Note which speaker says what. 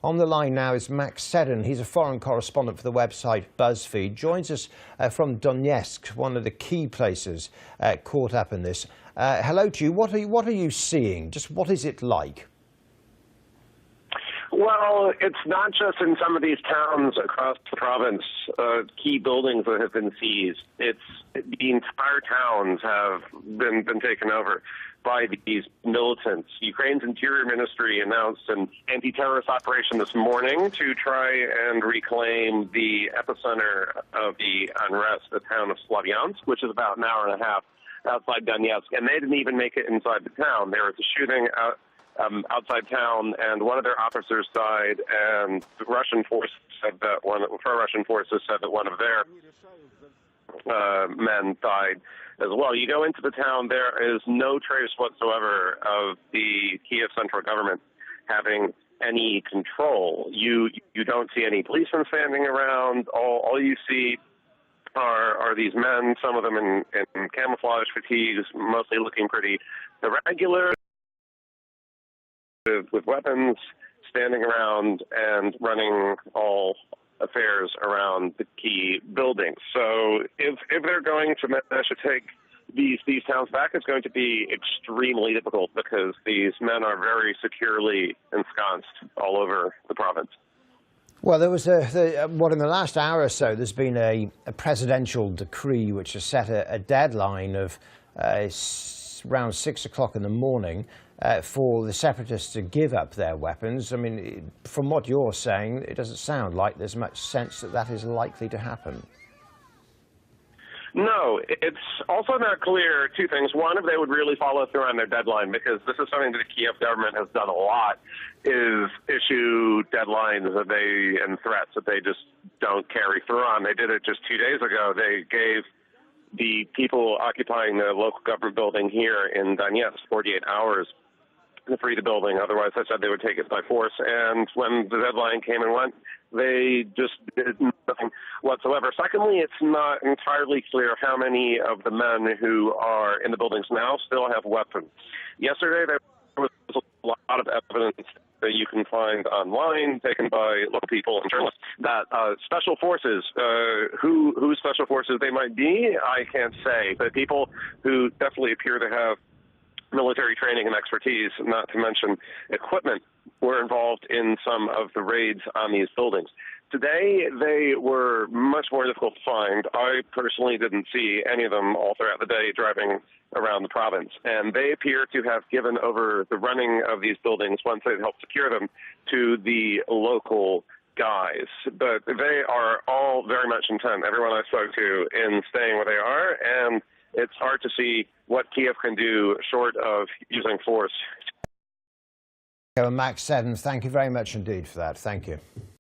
Speaker 1: On the line now is Max Seddon. He's a foreign correspondent for the website BuzzFeed. Joins us from Donetsk, one of the key places caught up in this. Hello to you. What are you seeing? Just what is it like?
Speaker 2: Well, it's not just in some of these towns across the province, key buildings that have been seized. It's the entire towns have been taken over by these militants. Ukraine's Interior Ministry announced an anti-terrorist operation this morning to try and reclaim the epicenter of the unrest, the town of Slavyansk, which is about an hour and a half outside Donetsk. And they didn't even make it inside the town. There was a shooting outside town, and one of their officers died, and the Russian forces said that pro-Russian forces said that one of their men died as well. You go into the town, there is no trace whatsoever of the Kiev central government having any control. You don't see any policemen standing around. All you see are these men, some of them in camouflage fatigues, mostly looking pretty irregular, with weapons, standing around and running all affairs around the key buildings. So if they're going to manage to take these towns back, it's going to be extremely difficult because these men are very securely ensconced all over the province.
Speaker 1: Well, there was in the last hour or so, there's been a presidential decree which has set a deadline of around 6 o'clock in the morning for the separatists to give up their weapons. I mean, from what you're saying, it doesn't sound like there's much sense that that is likely to happen.
Speaker 2: No, it's also not clear two things. One, if they would really follow through on their deadline, because this is something that the Kiev government has done a lot, is issue deadlines and threats that they just don't carry through on. They did it just 2 days ago. They gave the people occupying the local government building here in Donetsk 48 hours to free the building. Otherwise, they said they would take it by force. And when the deadline came and went, they just did nothing whatsoever. Secondly, it's not entirely clear how many of the men who are in the buildings now still have weapons. Yesterday, there was a lot of evidence that you can find online, taken by local people and journalists, that special forces, who special forces they might be, I can't say, but people who definitely appear to have military training and expertise, not to mention equipment, were involved in some of the raids on these buildings. Today, they were much more difficult to find. I personally didn't see any of them all throughout the day driving around the province. And they appear to have given over the running of these buildings, once they'd helped secure them, to the local guys. But they are all very much intent, everyone I spoke to, in staying where they are. And it's hard to see what Kiev can do short of using force.
Speaker 1: Max Seddon, thank you very much indeed for that. Thank you.